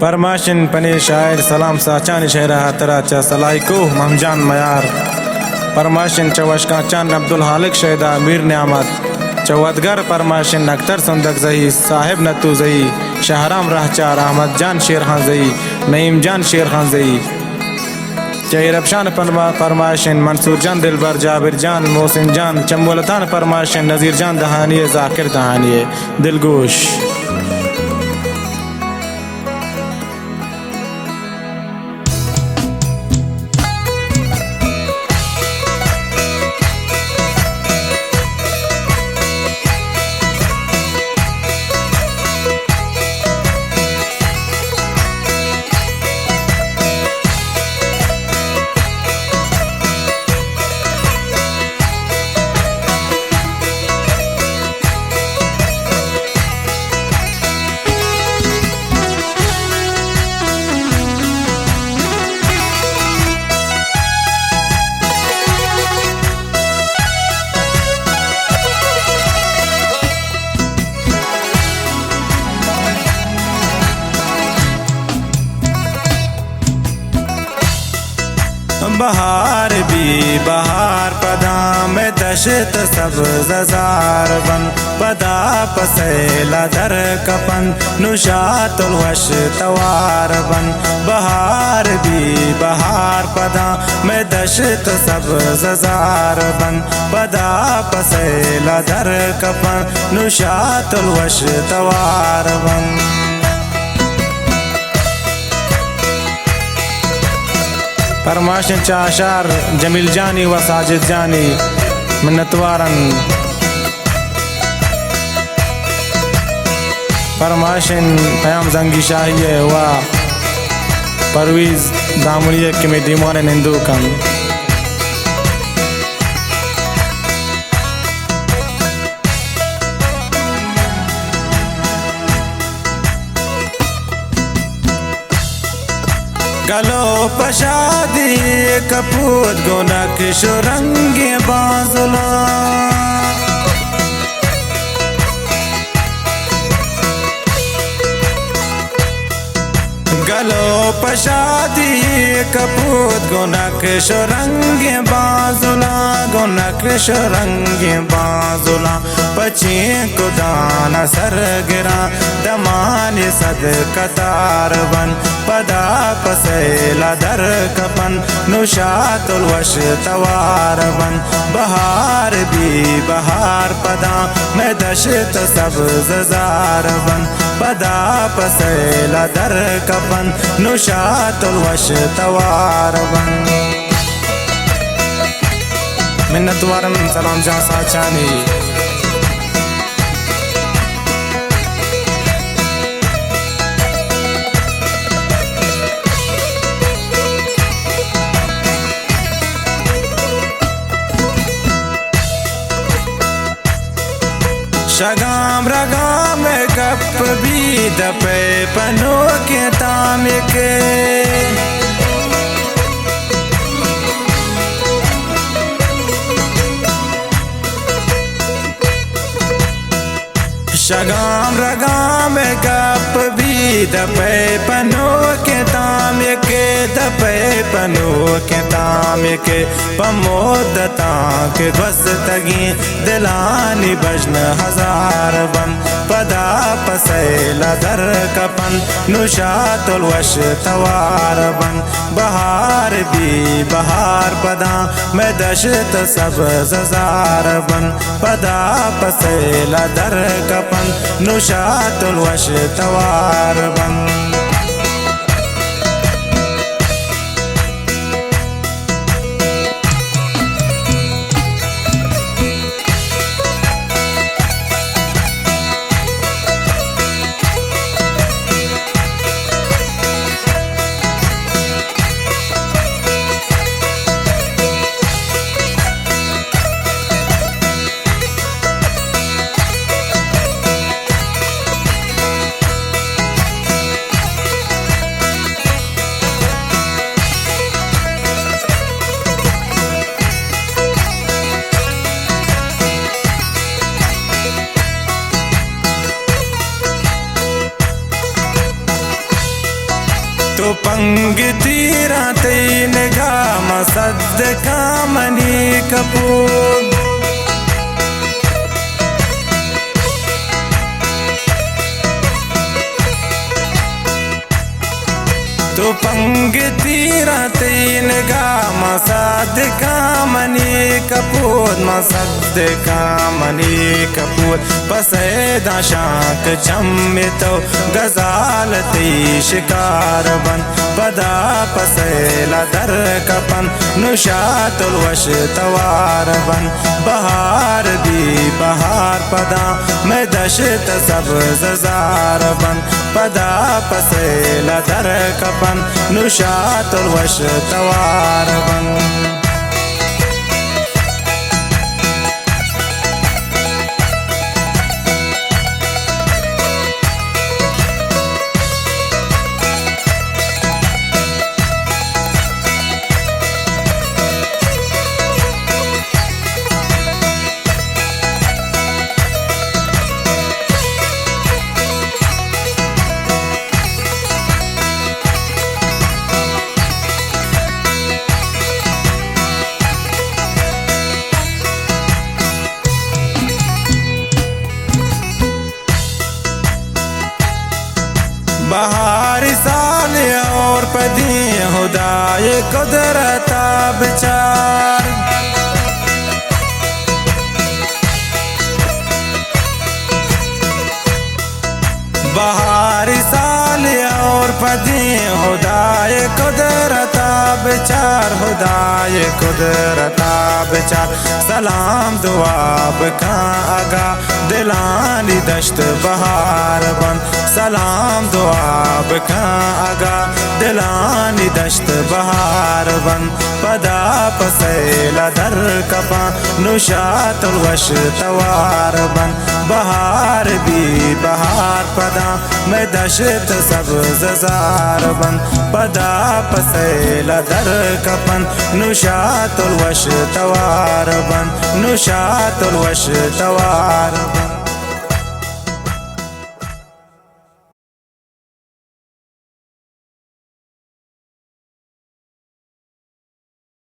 परमाशिन पने शायर सलाम साचान शहरा तराचा सलाइको महमजान मयार परमाशिन चवशका चान अब्दुल हालिक शहदा मीर न्यामत चौदगर परमाशिन अख्तर संदक जही साहिब नतू जही शाहराम राहचार अहमद जान शेर खान जही नईम जान शेर खान जही चेहरबशान परमाशिन मंसूर जान दिलबर जाबिर जान मोहसिन जान चम्बुलतान परमाशिन नज़ीर जान दहानिये जाकिर दहानिये दिलगोश बहार भी बहार पदा में दशत सब जार बन पदा पसेला दर कपन नुशातुल वश तवार बन बहार भी बहार पदा में दशत सब जार बन पदा पसेला दर कपन नुशातुल वश तवार बन परमाशिन चाशार जमील जानी व साजिद जानी मिन्नतवारन परमाशिन पयाम जंगी शाही व परवीज दामुड़िया के में दीवान हिंदू कम गलो पशादी कपूत गोनक शुरंगे बाजुला गलो पशादी कपूत गोनक शुरंगे बाजुला गोनक शुरंगे बाजुला पची कुदाना सर गिरा दमान सद कतार बन पदा पसेला दर कपन नुशातुल वश तवार बन बहार भी बहार पदा में दशत सब जार बन पदा पसेला दर कपन नुशातुल वश तवार बन मिन्नतवारन सलाम जहाँ साचानी शगाम रगाम कप भी दपे पनो के ताम के शगाम रगाम कप भी दपे पनो के ताम के दपे पनो के ताम के पमोदता के बस तगी दिलानी बजन हजार बन पदा पसेला दर कपन नुशातुल वश तवार बन बहार भी बहार पदा में दशत सब जार बन पदा पसेला दर कपन नुशातुल वश तवार बन तो पंग तीरा तीन गाम सद कामनी कपूर तो पंग तीरा तीन गाम सद कामनी कपूर मसद कामनी कपूर पसैदा शाक चम्मितो गजाल ती शिकार बन पदा पसैला दर कपन नुशातुल वश तवार बन बहार भी बहार पदा मैं दशत सब जार बन पदा पसैला दर कपन नुशातुल वश तवार बन बहार साल और पदी खुदाए कुदरत विचार बहार साल और पदी खुदाए कुदरत विचार खुदाए कुदरत विचार सलाम दुआब का आगा दिलानी दश्त बहार बन सलाम दुआब का आगा दिलानी दश्त बहार बन पदा पसैला दर कपा नुशातुल वश तवार बन बहार भी बहार पदा मैं दशत सब जार बन पदा पसैला दर कपन नुशातुल वश तवार बन नुशातुल वश तवार बन।